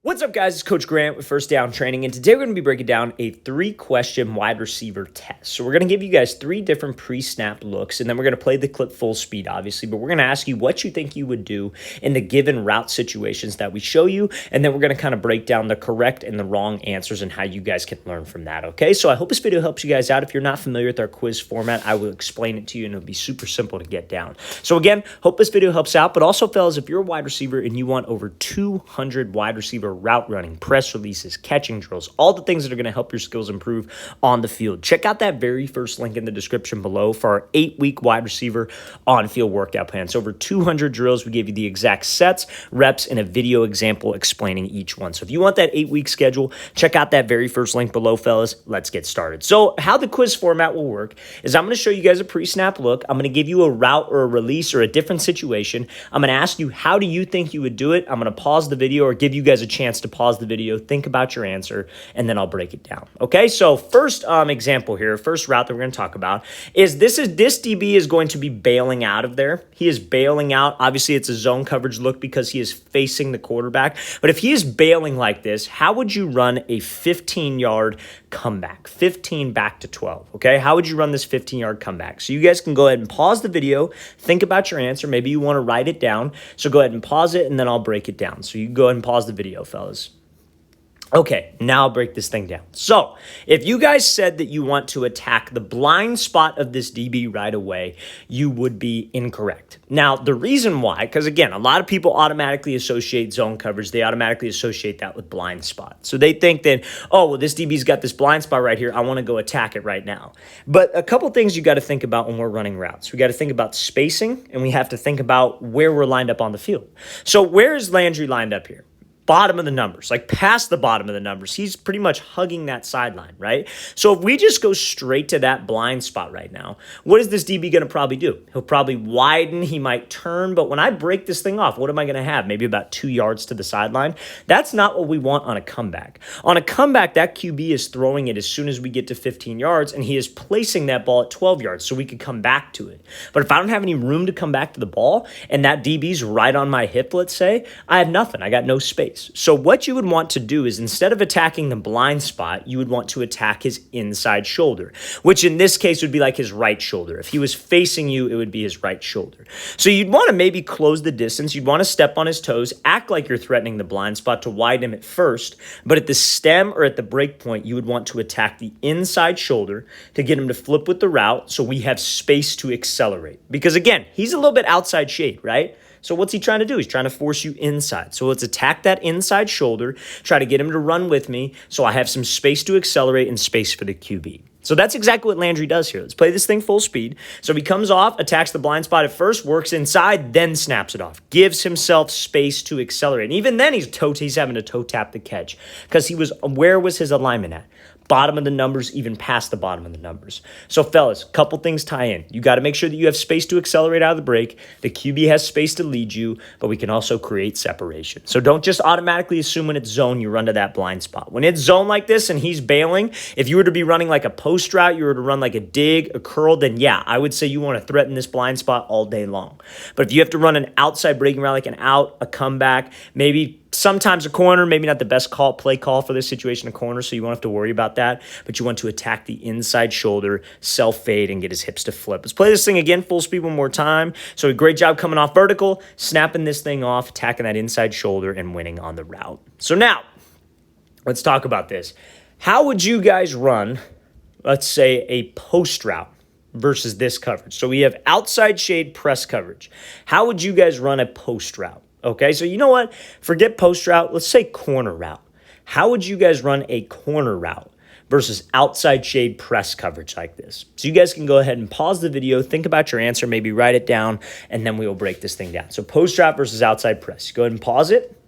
What's up, guys? It's Coach Grant with First Down Training, and today we're going to be breaking down a 3-question wide receiver test. So we're going to give you guys 3 different pre-snap looks, and then we're going to play the clip full speed, obviously, but we're going to ask you what you think you would do in the given route situations that we show you, and then we're going to kind of break down the correct and the wrong answers and how you guys can learn from that, okay? So I hope this video helps you guys out. If you're not familiar with our quiz format, I will explain it to you, and it'll be super simple to get down. So again, hope this video helps out, but also, fellas, if you're a wide receiver and you want over 200 wide receiver route running, press releases, catching drills, all the things that are going to help your skills improve on the field. Check out that very first link in the description below for our 8-week wide receiver on-field workout plan. It's over 200 drills. We gave you the exact sets, reps, and a video example explaining each one. So if you want that 8-week schedule, check out that very first link below, fellas. Let's get started. So how the quiz format will work is I'm going to show you guys a pre-snap look. I'm going to give you a route or a release or a different situation. I'm going to ask you, how do you think you would do it? I'm going to pause the video or give you guys a chance to pause the video, think about your answer, and then I'll break it down. Okay, so first example here, first route that we're going to talk about is this DB is going to be bailing out of there. He is bailing out. Obviously, it's a zone coverage look because he is facing the quarterback. But if he is bailing like this, how would you run a 15-yard comeback? 15 back to 12, okay? How would you run this 15-yard comeback? So you guys can go ahead and pause the video, think about your answer. Maybe you want to write it down. So go ahead and pause it, and then I'll break it down. So you can go ahead and pause the video, fellas. Okay, now I'll break this thing down. So if you guys said that you want to attack the blind spot of this DB right away, you would be incorrect. Now, the reason why, because again, a lot of people automatically associate zone coverage. They automatically associate that with blind spot. So they think that, oh, well, this DB's got this blind spot right here. I want to go attack it right now. But a couple things you got to think about when we're running routes. We got to think about spacing, and we have to think about where we're lined up on the field. So where is Landry lined up here? Bottom of the numbers, like past the bottom of the numbers. He's pretty much hugging that sideline, right? So if we just go straight to that blind spot right now, what is this DB going to probably do? He'll probably widen, he might turn, but when I break this thing off, what am I going to have? Maybe about 2 yards to the sideline. That's not what we want on a comeback. On a comeback, that QB is throwing it as soon as we get to 15 yards, and he is placing that ball at 12 yards so we could come back to it. But if I don't have any room to come back to the ball, and that DB's right on my hip, let's say, I have nothing. I got no space. So what you would want to do is, instead of attacking the blind spot, you would want to attack his inside shoulder, which in this case would be like his right shoulder. If he was facing you, it would be his right shoulder. So you'd want to maybe close the distance. You'd want to step on his toes, act like you're threatening the blind spot to widen him at first, but at the stem or at the break point, you would want to attack the inside shoulder to get him to flip with the route so we have space to accelerate. Because again, he's a little bit outside shade, right? So what's he trying to do? He's trying to force you inside. So let's attack that inside shoulder, try to get him to run with me so I have some space to accelerate and space for the QB. So that's exactly what Landry does here. Let's play this thing full speed. So he comes off, attacks the blind spot at first, works inside, then snaps it off. Gives himself space to accelerate. And even then he's having to toe tap the catch because where was his alignment at? Bottom of the numbers, even past the bottom of the numbers. So fellas, couple things tie in. You got to make sure that you have space to accelerate out of the break. The QB has space to lead you, but we can also create separation. So don't just automatically assume when it's zone, you run to that blind spot. When it's zone like this and he's bailing, if you were to be running like a post route, you were to run like a dig, a curl, then yeah, I would say you want to threaten this blind spot all day long. But if you have to run an outside breaking route, like an out, a comeback, maybe sometimes a corner, maybe not the best play call for this situation, a corner, so you won't have to worry about that, but you want to attack the inside shoulder, self-fade, and get his hips to flip. Let's play this thing again, full speed one more time. So a great job coming off vertical, snapping this thing off, attacking that inside shoulder, and winning on the route. So now, let's talk about this. How would you guys run, let's say, a post route versus this coverage? So we have outside shade press coverage. How would you guys run a post route? Okay, so you know what? Forget post route. Let's say corner route. How would you guys run a corner route versus outside shade press coverage like this? So you guys can go ahead and pause the video, think about your answer, maybe write it down, and then we will break this thing down. So post route versus outside press. Go ahead and pause it.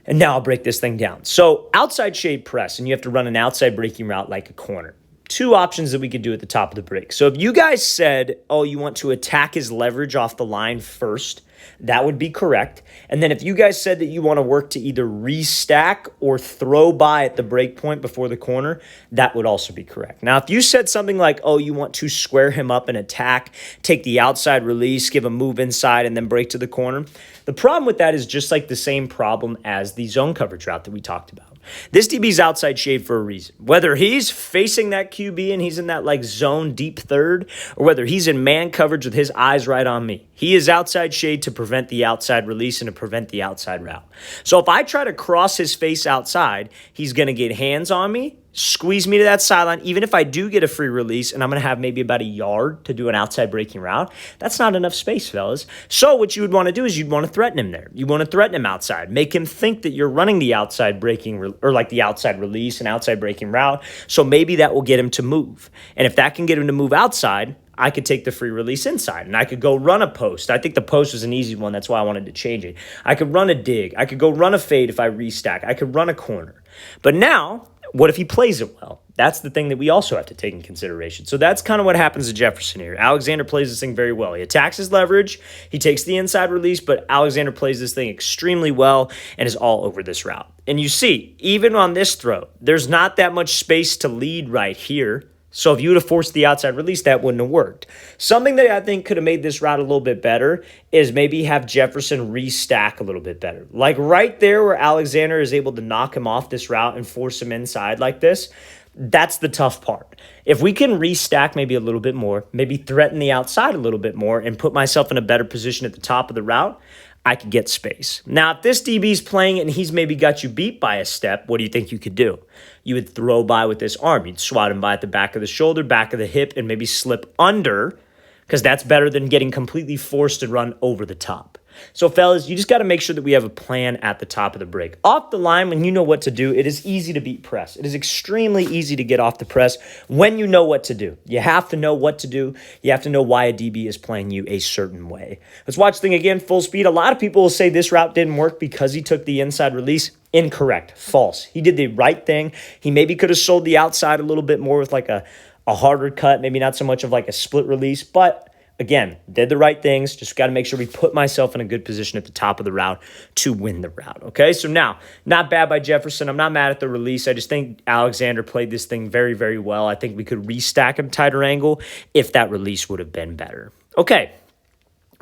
And now I'll break this thing down. So outside shade press, and you have to run an outside breaking route like a corner. two options that we could do at the top of the break. So if you guys said, oh, you want to attack his leverage off the line first, that would be correct. And then if you guys said that you want to work to either restack or throw by at the break point before the corner, that would also be correct. Now, if you said something like, oh, you want to square him up and attack, take the outside release, give a move inside, and then break to the corner, the problem with that is just like the same problem as the zone coverage route that we talked about. This DB's outside shade for a reason. Whether he's facing that QB and he's in that like zone deep third, or whether he's in man coverage with his eyes right on me, he is outside shade to prevent the outside release and to prevent the outside route. So if I try to cross his face outside, he's going to get hands on me, squeeze me to that sideline. Even if I do get a free release and I'm going to have maybe about a yard to do an outside breaking route, that's not enough space, fellas. So what you would want to do is you'd want to threaten him there. You want to threaten him outside. Make him think that you're running the outside breaking or like the outside release and outside breaking route. So maybe that will get him to move. And if that can get him to move outside, I could take the free release inside and I could go run a post. I think the post was an easy one. That's why I wanted to change it. I could run a dig. I could go run a fade if I restack. I could run a corner. But now, what if he plays it well? That's the thing that we also have to take in consideration. So that's kind of what happens to Jefferson here. Alexander plays this thing very well. He attacks his leverage. He takes the inside release, but Alexander plays this thing extremely well and is all over this route. And you see, even on this throw, there's not that much space to lead right here. So if you would have forced the outside release, that wouldn't have worked. Something that I think could have made this route a little bit better is maybe have Jefferson restack a little bit better. Like right there where Alexander is able to knock him off this route and force him inside like this, that's the tough part. If we can restack maybe a little bit more, maybe threaten the outside a little bit more and put myself in a better position at the top of the route, I could get space. Now, if this DB's playing and he's maybe got you beat by a step, what do you think you could do? You would throw by with this arm. You'd swat him by at the back of the shoulder, back of the hip, and maybe slip under, because that's better than getting completely forced to run over the top. So, fellas, you just got to make sure that we have a plan at the top of the break. Off the line, when you know what to do, it is easy to beat press. It is extremely easy to get off the press when you know what to do. You have to know what to do. You have to know why a DB is playing you a certain way. Let's watch the thing again, full speed. A lot of people will say this route didn't work because he took the inside release. Incorrect. False. He did the right thing. He maybe could have sold the outside a little bit more with like a harder cut, maybe not so much of like a split release, but again, did the right things. Just got to make sure we put myself in a good position at the top of the route to win the route, okay? So now, not bad by Jefferson. I'm not mad at the release. I just think Alexander played this thing very, very well. I think we could restack him tighter angle if that release would have been better. Okay,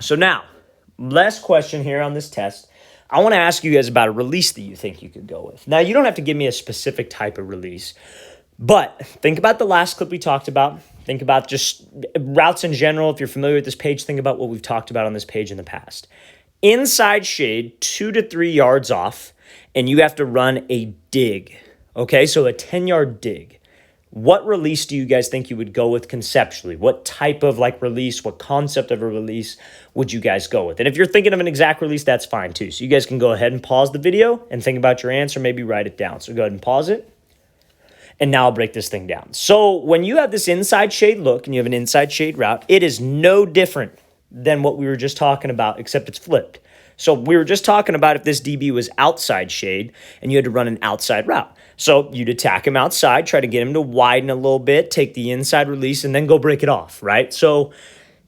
so now, last question here on this test. I want to ask you guys about a release that you think you could go with. Now, you don't have to give me a specific type of release, but think about the last clip we talked about. Think about just routes in general. If you're familiar with this page, think about what we've talked about on this page in the past. Inside shade, 2 to 3 yards off, and you have to run a dig. Okay, so a 10-yard dig. What release do you guys think you would go with conceptually? What type of like release, what concept of a release would you guys go with? And if you're thinking of an exact release, that's fine too. So you guys can go ahead and pause the video and think about your answer, maybe write it down. So go ahead and pause it. And now I'll break this thing down. So when you have this inside shade look and you have an inside shade route, it is no different than what we were just talking about, except it's flipped. So we were just talking about if this DB was outside shade and you had to run an outside route. So you'd attack him outside, try to get him to widen a little bit, take the inside release, and then go break it off, right? So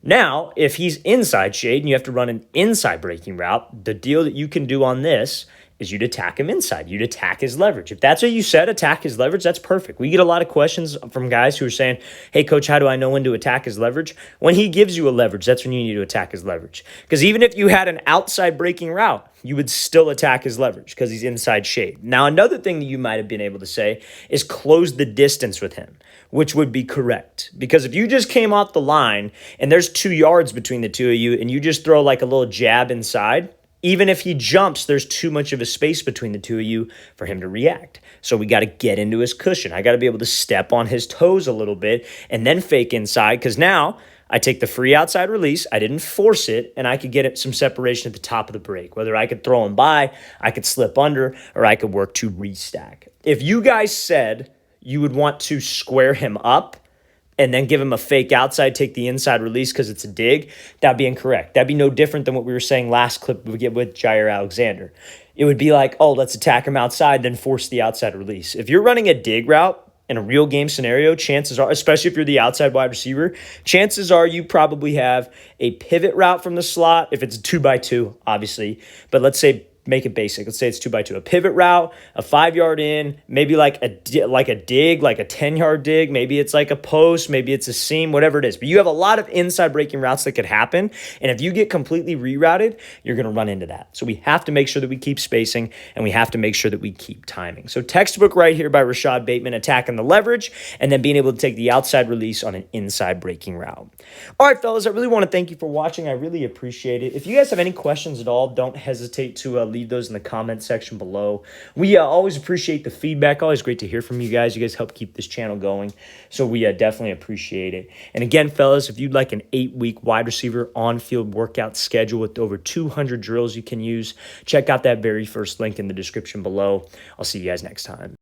now if he's inside shade and you have to run an inside breaking route, the deal that you can do on this is you'd attack him inside. You'd attack his leverage. If that's what you said, attack his leverage, that's perfect. We get a lot of questions from guys who are saying, hey, coach, how do I know when to attack his leverage? When he gives you a leverage, that's when you need to attack his leverage. Because even if you had an outside breaking route, you would still attack his leverage because he's inside shade. Now, another thing that you might have been able to say is close the distance with him, which would be correct. Because if you just came off the line and there's 2 yards between the two of you and you just throw like a little jab inside, even if he jumps, there's too much of a space between the two of you for him to react. So we got to get into his cushion. I got to be able to step on his toes a little bit and then fake inside, because now I take the free outside release, I didn't force it, and I could get some separation at the top of the break. Whether I could throw him by, I could slip under, or I could work to restack. If you guys said you would want to square him up and then give him a fake outside, take the inside release because it's a dig, that'd be incorrect. That'd be no different than what we were saying last clip we get with Jair Alexander. It would be like, oh, let's attack him outside, then force the outside release. If you're running a dig route in a real game scenario, chances are, especially if you're the outside wide receiver, chances are you probably have a pivot route from the slot, if it's a 2x2, obviously. But let's say, make it basic. Let's say it's 2x2, a pivot route, a 5-yard in, maybe like a dig, like a 10-yard dig. Maybe it's like a post, maybe it's a seam, whatever it is. But you have a lot of inside breaking routes that could happen. And if you get completely rerouted, you're going to run into that. So we have to make sure that we keep spacing, and we have to make sure that we keep timing. So textbook right here by Rashad Bateman, attacking the leverage and then being able to take the outside release on an inside breaking route. All right, fellas, I really want to thank you for watching. I really appreciate it. If you guys have any questions at all, don't hesitate to leave those in the comment section below. We always appreciate the feedback. Always great to hear from you guys. You guys help keep this channel going. So we definitely appreciate it. And again, fellas, if you'd like an 8-week wide receiver on-field workout schedule with over 200 drills you can use, check out that very first link in the description below. I'll see you guys next time.